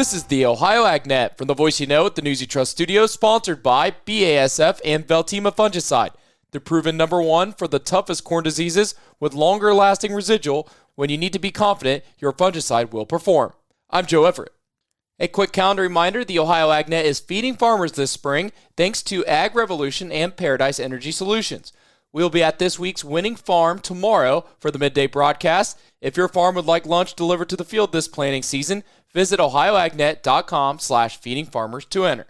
This is the Ohio AgNet from the Voice You Know at the News You Trust studio, sponsored by BASF and Veltima Fungicide. The proven number one for the toughest corn diseases with longer lasting residual when you need to be confident your fungicide will perform. I'm Joe Everett. A quick calendar reminder, the Ohio AgNet is feeding farmers this spring thanks to Ag Revolution and Paradise Energy Solutions. We'll be at this week's Winning Farm tomorrow for the midday broadcast. If your farm would like lunch delivered to the field this planting season, visit ohioagnet.com/feedingfarmers to enter.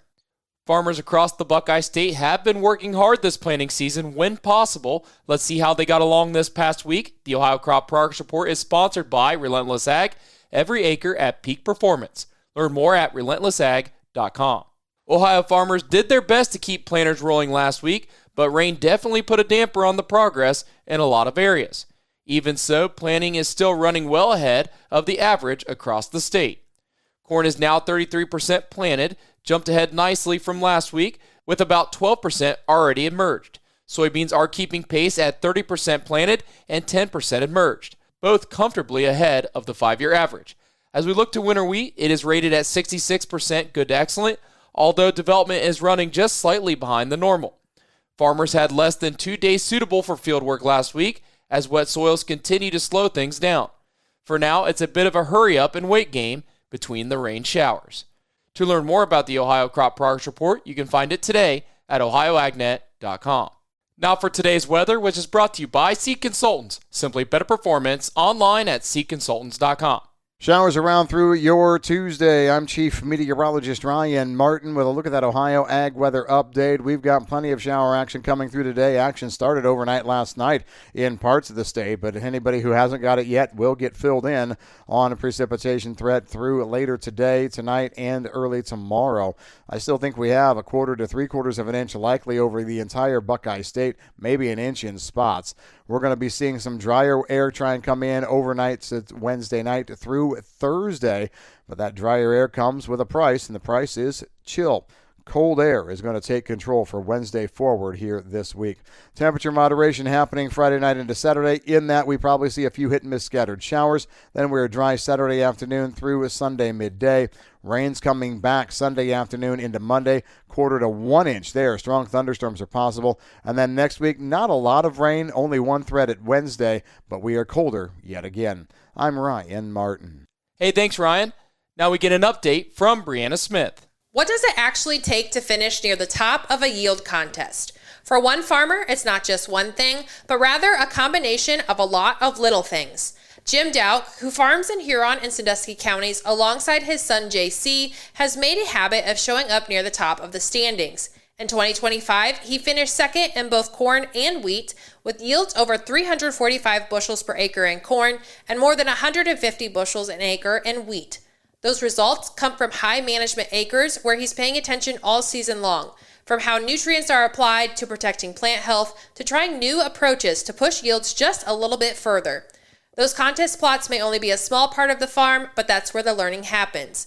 Farmers across the Buckeye State have been working hard this planting season when possible. Let's see how they got along this past week. The Ohio Crop Progress Report is sponsored by Relentless Ag, every acre at peak performance. Learn more at relentlessag.com. Ohio farmers did their best to keep planters rolling last week, but rain definitely put a damper on the progress in a lot of areas. Even so, planting is still running well ahead of the average across the state. Corn is now 33% planted, jumped ahead nicely from last week, with about 12% already emerged. Soybeans are keeping pace at 30% planted and 10% emerged, both comfortably ahead of the 5-year average. As we look to winter wheat, it is rated at 66% good to excellent, although development is running just slightly behind the normal. Farmers had less than 2 days suitable for field work last week as wet soils continue to slow things down. For now, it's a bit of a hurry-up and wait game between the rain showers. To learn more about the Ohio Crop Progress Report, you can find it today at ohioagnet.com. Now for today's weather, which is brought to you by Seed Consultants. Simply better performance online at seedconsultants.com. Showers around through your Tuesday. I'm Chief Meteorologist Ryan Martin with a look at that Ohio Ag Weather Update. We've got plenty of shower action coming through today. Action started overnight last night in parts of the state, but anybody who hasn't got it yet will get filled in on a precipitation threat through later today, tonight, and early tomorrow. I still think we have a quarter to 3/4 of an inch likely over the entire Buckeye State, maybe an inch in spots. We're going to be seeing some drier air try and come in overnight Wednesday night through Thursday, but that drier air comes with a price, and the price is chill. Cold air is going to take control for Wednesday forward here this week. Temperature moderation happening Friday night into Saturday. In that, we probably see a few hit and miss scattered showers. Then we're dry Saturday afternoon through Sunday midday. Rain's coming back Sunday afternoon into Monday, 1/4 to 1 inch there. Strong thunderstorms are possible. And then next week, not a lot of rain, only one threat at Wednesday, but we are colder yet again. I'm Ryan Martin. Hey, thanks, Ryan. Now we get an update from Brianna Smith. What does it actually take to finish near the top of a yield contest? For one farmer, it's not just one thing, but rather a combination of a lot of little things. Jim Dowk, who farms in Huron and Sandusky counties alongside his son JC, has made a habit of showing up near the top of the standings. In 2025, he finished second in both corn and wheat, with yields over 345 bushels per acre in corn and more than 150 bushels an acre in wheat. Those results come from high management acres where he's paying attention all season long, from how nutrients are applied to protecting plant health to trying new approaches to push yields just a little bit further. Those contest plots may only be a small part of the farm, but that's where the learning happens.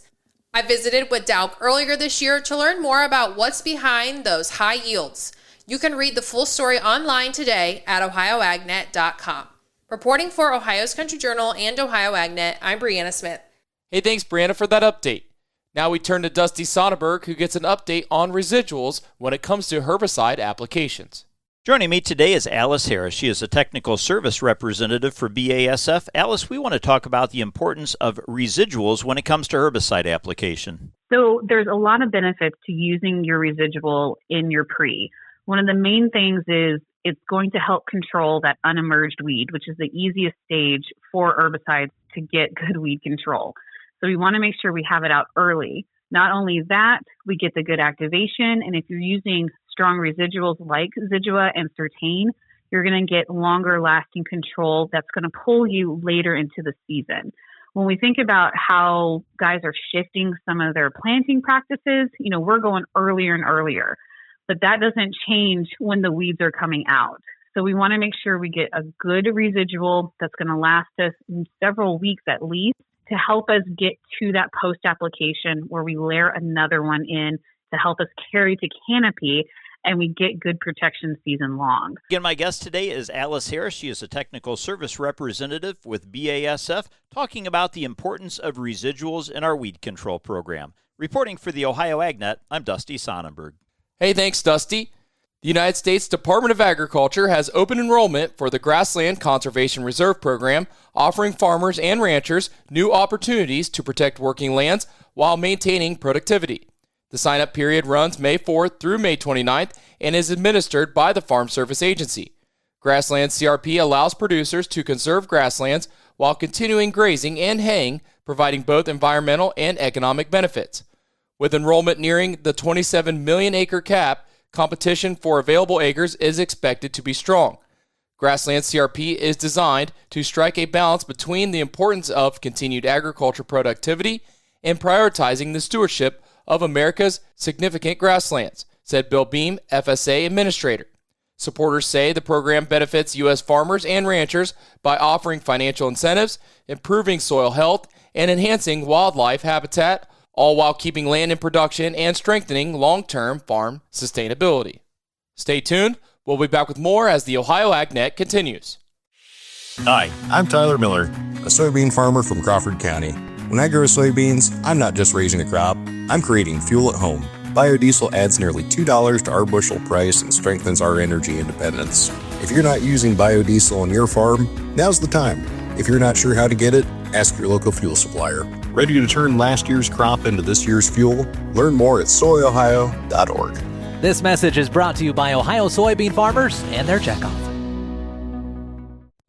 I visited with Dowk earlier this year to learn more about what's behind those high yields. You can read the full story online today at ohioagnet.com. Reporting for Ohio's Country Journal and Ohio AgNet, I'm Brianna Smith. Hey, thanks, Brianna, for that update. Now we turn to Dusty Sonnenberg, who gets an update on residuals when it comes to herbicide applications. Joining me today is Alice Harris. She is a technical service representative for BASF. Alice, we want to talk about the importance of residuals when it comes to herbicide application. So there's a lot of benefits to using your residual in your pre. One of the main things is it's going to help control that unemerged weed, which is the easiest stage for herbicides to get good weed control. So we want to make sure we have it out early. Not only that, we get the good activation, and if you're using strong residuals like Zidua and Certain, you're going to get longer lasting control that's going to pull you later into the season. When we think about how guys are shifting some of their planting practices, we're going earlier and earlier, but that doesn't change when the weeds are coming out. So we want to make sure we get a good residual that's going to last us several weeks at least to help us get to that post-application where we layer another one in to help us carry to canopy and we get good protection season long. Again, my guest today is Alice Harris. She is a technical service representative with BASF, talking about the importance of residuals in our weed control program. Reporting for the Ohio AgNet, I'm Dusty Sonnenberg. Hey, thanks, Dusty. The United States Department of Agriculture has open enrollment for the Grassland Conservation Reserve Program, offering farmers and ranchers new opportunities to protect working lands while maintaining productivity. The sign-up period runs May 4th through May 29th and is administered by the Farm Service Agency. Grassland CRP allows producers to conserve grasslands while continuing grazing and haying, providing both environmental and economic benefits. With enrollment nearing the 27 million acre cap, competition for available acres is expected to be strong. Grassland CRP is designed to strike a balance between the importance of continued agriculture productivity and prioritizing the stewardship of America's significant grasslands, said Bill Beam, FSA Administrator. Supporters say the program benefits U.S. farmers and ranchers by offering financial incentives, improving soil health, and enhancing wildlife habitat, all while keeping land in production and strengthening long-term farm sustainability. Stay tuned. We'll be back with more as the Ohio AgNet continues. Hi, I'm Tyler Miller, a soybean farmer from Crawford County. When I grow soybeans, I'm not just raising a crop, I'm creating fuel at home. Biodiesel adds nearly $2 to our bushel price and strengthens our energy independence. If you're not using biodiesel on your farm, now's the time. If you're not sure how to get it, ask your local fuel supplier. Ready to turn last year's crop into this year's fuel? Learn more at soyohio.org. This message is brought to you by Ohio soybean farmers and their checkoff.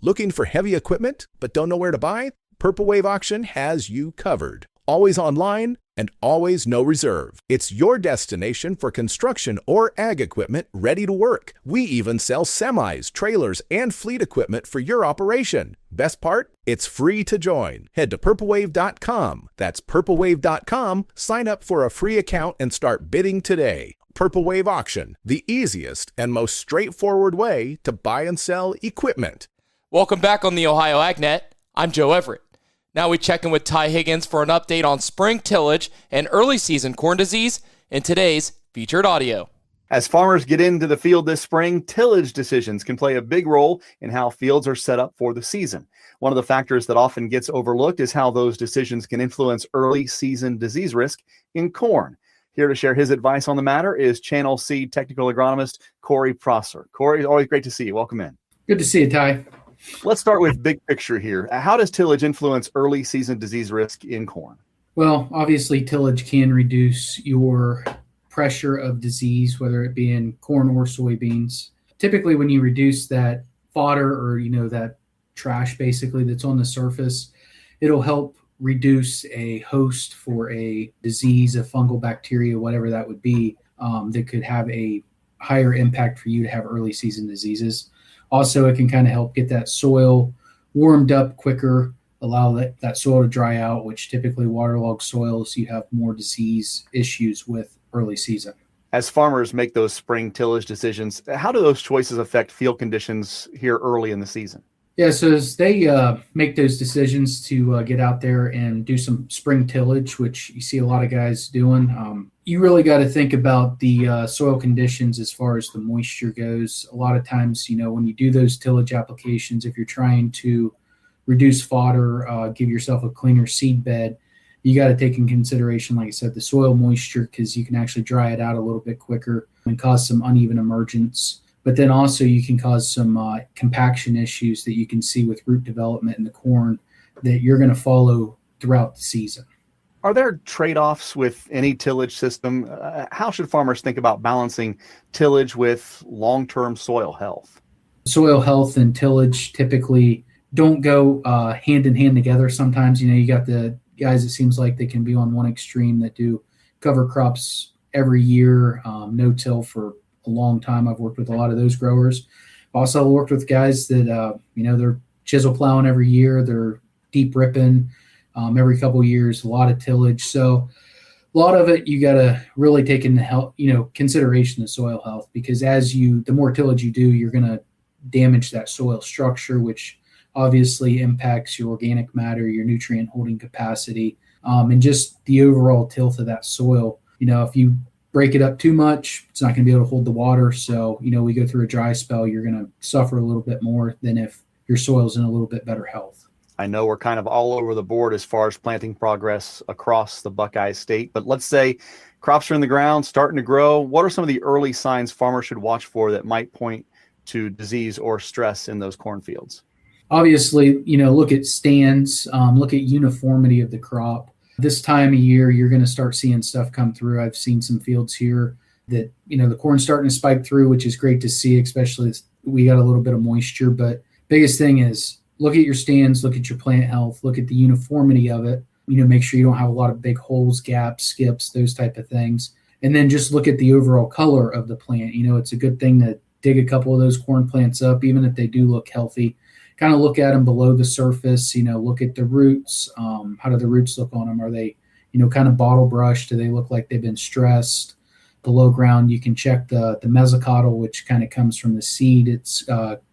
Looking for heavy equipment but don't know where to buy? Purple Wave Auction has you covered. Always online and always no reserve. It's your destination for construction or ag equipment ready to work. We even sell semis, trailers, and fleet equipment for your operation. Best part? It's free to join. Head to purplewave.com. That's purplewave.com. Sign up for a free account and start bidding today. Purple Wave Auction, the easiest and most straightforward way to buy and sell equipment. Welcome back on the Ohio AgNet. I'm Joe Everett. Now we check in with Ty Higgins for an update on spring tillage and early season corn disease in today's featured audio. As farmers get into the field this spring, tillage decisions can play a big role in how fields are set up for the season. One of the factors that often gets overlooked is how those decisions can influence early season disease risk in corn. Here to share his advice on the matter is Channel Seed technical agronomist Corey Prosser. Corey, always great to see you. Welcome in. Good to see you, Ty. Let's start with big picture here. How does tillage influence early season disease risk in corn? Well, obviously, tillage can reduce your pressure of disease, whether it be in corn or soybeans. Typically, when you reduce that fodder or, that trash basically that's on the surface, it'll help reduce a host for a disease, a fungal bacteria, whatever that would be, that could have a higher impact for you to have early season diseases. Also, it can kind of help get that soil warmed up quicker, allow that soil to dry out, which typically waterlogged soils, you have more disease issues with early season. As farmers make those spring tillage decisions, how do those choices affect field conditions here early in the season? Yeah, so as they make those decisions to get out there and do some spring tillage, which you see a lot of guys doing, you really got to think about the soil conditions as far as the moisture goes. A lot of times, when you do those tillage applications, if you're trying to reduce fodder, give yourself a cleaner seed bed, you got to take in consideration, like I said, the soil moisture, because you can actually dry it out a little bit quicker and cause some uneven emergence. But then also you can cause some compaction issues that you can see with root development in the corn that you're going to follow throughout the season. Are there trade-offs with any tillage system? How should farmers think about balancing tillage with long-term soil health? Soil health and tillage typically don't go hand in hand together. Sometimes, you got the guys, it seems like they can be on one extreme that do cover crops every year, no-till for a long time. I've worked with a lot of those growers. Also worked with guys that, they're chisel plowing every year. They're deep ripping every couple of years, a lot of tillage. So a lot of it, you got to really take into consideration the soil health, because the more tillage you do, you're going to damage that soil structure, which obviously impacts your organic matter, your nutrient holding capacity, and just the overall tilth of that soil. If you break it up too much, it's not going to be able to hold the water. So, we go through a dry spell, you're going to suffer a little bit more than if your soil's in a little bit better health. I know we're kind of all over the board as far as planting progress across the Buckeye State, but let's say crops are in the ground, starting to grow. What are some of the early signs farmers should watch for that might point to disease or stress in those cornfields? Obviously, look at stands, look at uniformity of the crop. This time of year, you're going to start seeing stuff come through. I've seen some fields here that, the corn's starting to spike through, which is great to see, especially as we got a little bit of moisture. But biggest thing is look at your stands, look at your plant health, look at the uniformity of it. Make sure you don't have a lot of big holes, gaps, skips, those type of things. And then just look at the overall color of the plant. It's a good thing to dig a couple of those corn plants up, even if they do look healthy. Kind of look at them below the surface, look at the roots. How do the roots look on them? Are they, kind of bottle brushed? Do they look like they've been stressed? Below ground, you can check the mesocotyl, which kind of comes from the seed. It's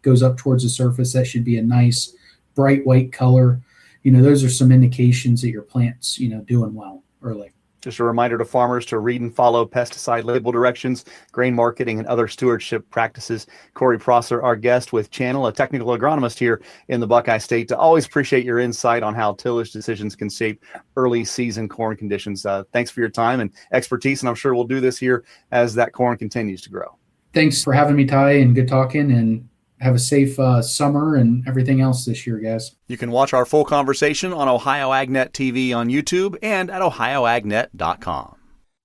goes up towards the surface. That should be a nice, bright white color. Those are some indications that your plant's, doing well early. Just a reminder to farmers to read and follow pesticide label directions, grain marketing, and other stewardship practices. Corey Prosser, our guest with Channel, a technical agronomist here in the Buckeye State. To always appreciate your insight on how tillage decisions can shape early season corn conditions. Thanks for your time and expertise, and I'm sure we'll do this here as that corn continues to grow. Thanks for having me, Ty, and good talking, and have a safe summer and everything else this year, guys. You can watch our full conversation on Ohio AgNet TV on YouTube and at ohioagnet.com.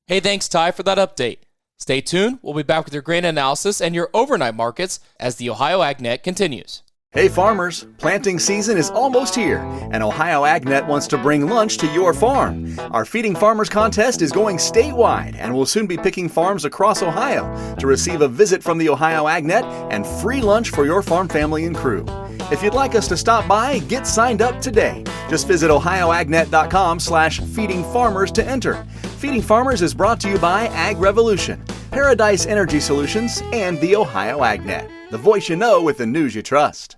Hey, thanks, Ty, for that update. Stay tuned. We'll be back with your grain analysis and your overnight markets as the Ohio AgNet continues. Hey farmers, planting season is almost here, and Ohio AgNet wants to bring lunch to your farm. Our Feeding Farmers contest is going statewide, and we'll soon be picking farms across Ohio to receive a visit from the Ohio AgNet and free lunch for your farm family and crew. If you'd like us to stop by, get signed up today. Just visit ohioagnet.com/feedingfarmers to enter. Feeding Farmers is brought to you by Ag Revolution, Paradise Energy Solutions, and the Ohio AgNet, the voice you know with the news you trust.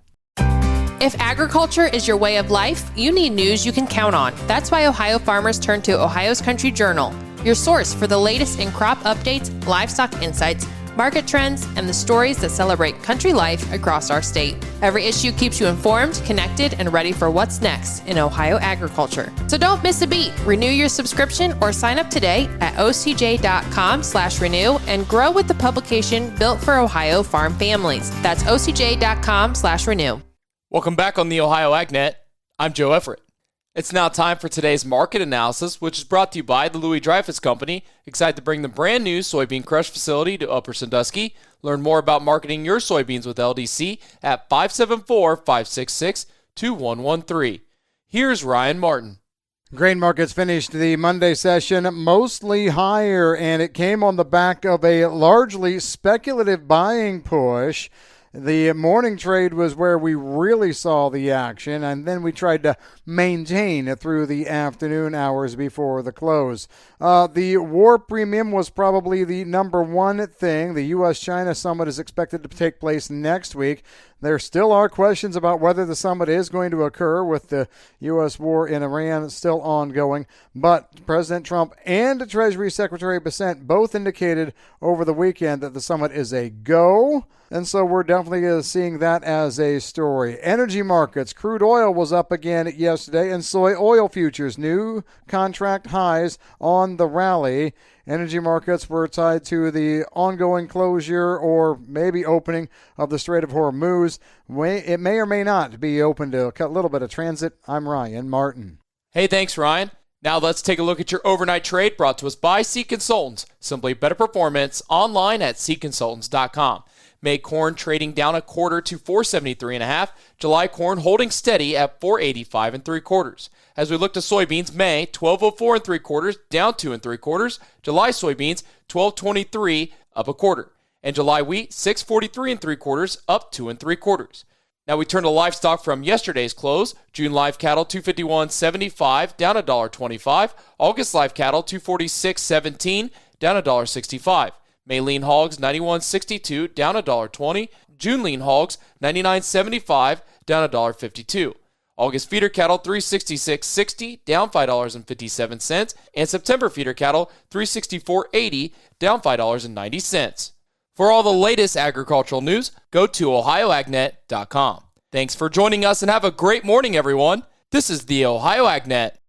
If agriculture is your way of life, you need news you can count on. That's why Ohio farmers turn to Ohio's Country Journal, your source for the latest in crop updates, livestock insights, market trends, and the stories that celebrate country life across our state. Every issue keeps you informed, connected, and ready for what's next in Ohio agriculture. So don't miss a beat. Renew your subscription or sign up today at ocj.com/renew and grow with the publication built for Ohio farm families. That's ocj.com/renew. Welcome back on the Ohio AgNet. I'm Joe Everett. It's now time for today's market analysis, which is brought to you by the Louis Dreyfus Company. Excited to bring the brand new soybean crush facility to Upper Sandusky. Learn more about marketing your soybeans with LDC at 574-566-2113. Here's Ryan Martin. Grain markets finished the Monday session mostly higher, and it came on the back of a largely speculative buying push. The morning trade was where we really saw the action, and then we tried to maintain through the afternoon hours before the close. The war premium was probably the number one thing. The U.S.-China summit is expected to take place next week. There still are questions about whether the summit is going to occur with the U.S. war in Iran still ongoing, but President Trump and Treasury Secretary Bessent both indicated over the weekend that the summit is a go. And so we're definitely seeing that as a story. Energy markets, crude oil was up again yesterday, and soy oil futures, new contract highs on the rally. Energy markets were tied to the ongoing closure or maybe opening of the Strait of Hormuz. It may or may not be open to a little bit of transit. I'm Ryan Martin. Hey, thanks, Ryan. Now let's take a look at your overnight trade brought to us by Seed Consultants. Simply better performance online at seedconsultants.com. May corn trading down a quarter to 473.5. July corn holding steady at 485 3/4. As we look to soybeans, May 1204 3/4, down 2 3/4. July soybeans 1223 up a quarter, and July wheat 643 3/4, up 2 3/4. Now we turn to livestock from yesterday's close. June live cattle 251.75, down $1.25. August live cattle 246.17, down $1.65. May lean hogs 91.62, down $1.20. June lean hogs 99.75, down $1.52. August feeder cattle, $366.60, down $5.57. And September feeder cattle, $364.80, down $5.90. For all the latest agricultural news, go to ohioagnet.com. Thanks for joining us and have a great morning, everyone. This is the Ohio AgNet.